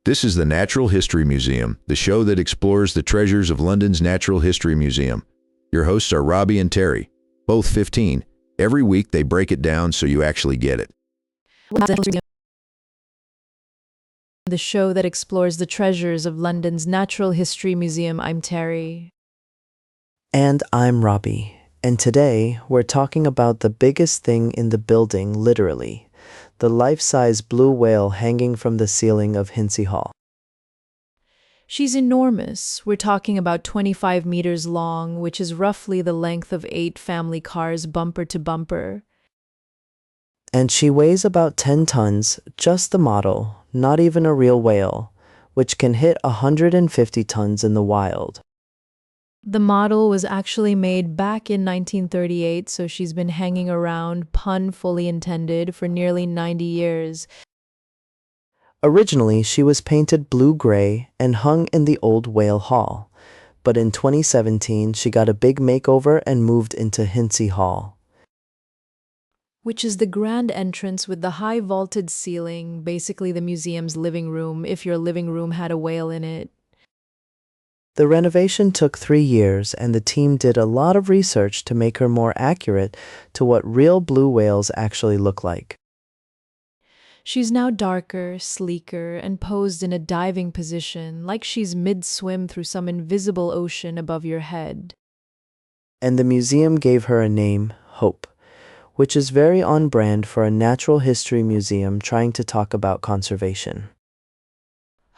This is the Natural History Museum, the show that explores the treasures of London's Natural History Museum. Your hosts are Robbie and Terry, both 15. Every week they break it down so you actually get it. The show that explores the treasures of London's Natural History Museum. I'm Terry. And I'm Robbie. And today we're talking about the biggest thing in the building, literally. The life-size blue whale hanging from the ceiling of Hinsey Hall. She's enormous. We're talking about 25 meters long, which is roughly the length of 8 family cars bumper to bumper. And she weighs about 10 tons, just the model, not even a real whale, which can hit 150 tons in the wild. The model was actually made back in 1938, so she's been hanging around, pun fully intended, for nearly 90 years. Originally, she was painted blue-gray and hung in the old Whale Hall, but in 2017 she got a big makeover and moved into Hinsey Hall, Which is the grand entrance with the high vaulted ceiling, basically the museum's living room, if your living room had a whale in it. The renovation took 3 years, and the team did a lot of research to make her more accurate to what real blue whales actually look like. She's now darker, sleeker, and posed in a diving position, like she's mid-swim through some invisible ocean above your head. And the museum gave her a name, Hope, which is very on brand for a natural history museum trying to talk about conservation.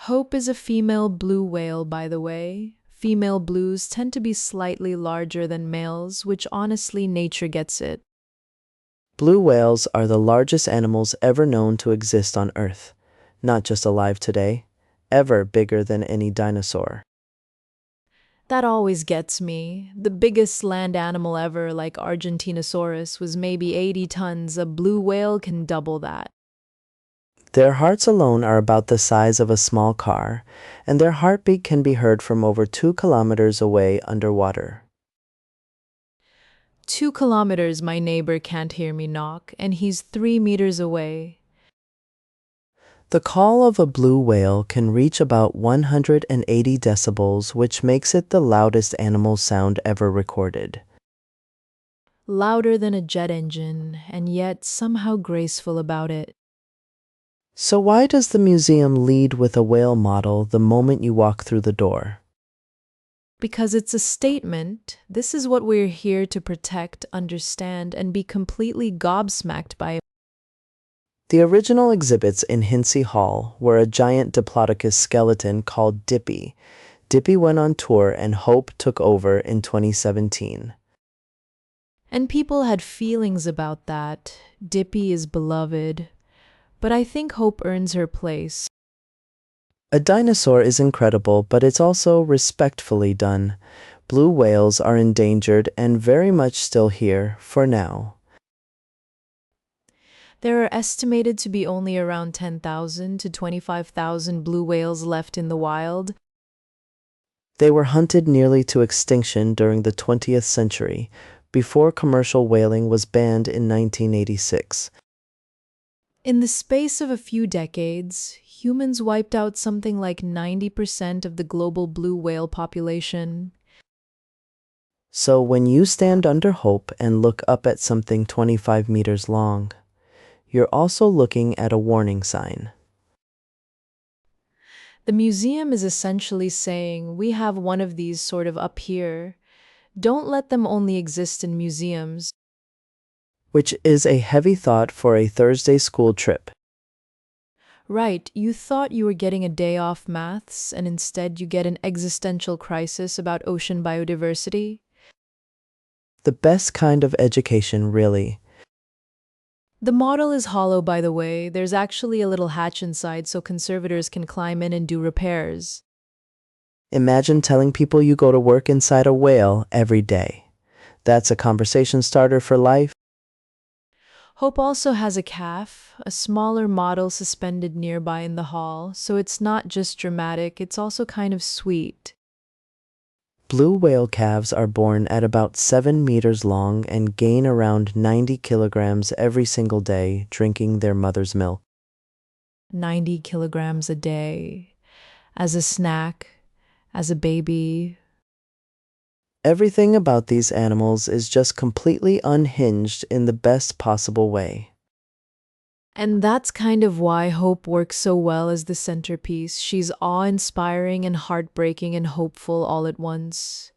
Hope is a female blue whale, by the way. Female blues tend to be slightly larger than males, which honestly nature gets it. Blue whales are the largest animals ever known to exist on Earth, not just alive today, ever bigger than any dinosaur. That always gets me. The biggest land animal ever, like Argentinosaurus, was maybe 80 tons. A blue whale can double that. Their hearts alone are about the size of a small car, and their heartbeat can be heard from over 2 kilometers away underwater. 2 kilometers, my neighbor can't hear me knock, and he's 3 meters away. The call of a blue whale can reach about 180 decibels, which makes it the loudest animal sound ever recorded. Louder than a jet engine, and yet somehow graceful about it. So why does the museum lead with a whale model the moment you walk through the door? Because it's a statement. This is what we're here to protect, understand, and be completely gobsmacked by. The original exhibits in Hinsey Hall were a giant Diplodocus skeleton called Dippy. Dippy went on tour and Hope took over in 2017. And people had feelings about that. Dippy is beloved. But I think Hope earns her place. A dinosaur is incredible, but it's also respectfully done. Blue whales are endangered and very much still here, for now. There are estimated to be only around 10,000 to 25,000 blue whales left in the wild. They were hunted nearly to extinction during the 20th century, before commercial whaling was banned in 1986. In the space of a few decades, humans wiped out something like 90% of the global blue whale population. So when you stand under Hope and look up at something 25 meters long, you're also looking at a warning sign. The museum is essentially saying, we have one of these sort of up here. Don't let them only exist in museums. Which is a heavy thought for a Thursday school trip. Right, you thought you were getting a day off maths, and instead you get an existential crisis about ocean biodiversity? The best kind of education, really. The model is hollow, by the way. There's actually a little hatch inside so conservators can climb in and do repairs. Imagine telling people you go to work inside a whale every day. That's a conversation starter for life. Hope also has a calf, a smaller model suspended nearby in the hall, so it's not just dramatic, it's also kind of sweet. Blue whale calves are born at about 7 meters long and gain around 90 kilograms every single day drinking their mother's milk. 90 kilograms a day. as a snack, as a baby. Everything about these animals is just completely unhinged in the best possible way. And that's kind of why Hope works so well as the centerpiece. She's awe-inspiring and heartbreaking and hopeful all at once.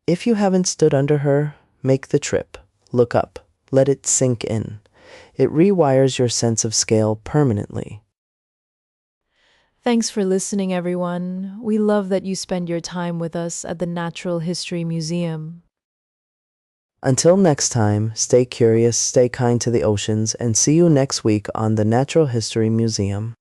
If you haven't stood under her, make the trip. Look up. Let it sink in. It rewires your sense of scale permanently. Thanks for listening, everyone. We love that you spend your time with us at the Natural History Museum. Until next time, stay curious, stay kind to the oceans, and see you next week on the Natural History Museum.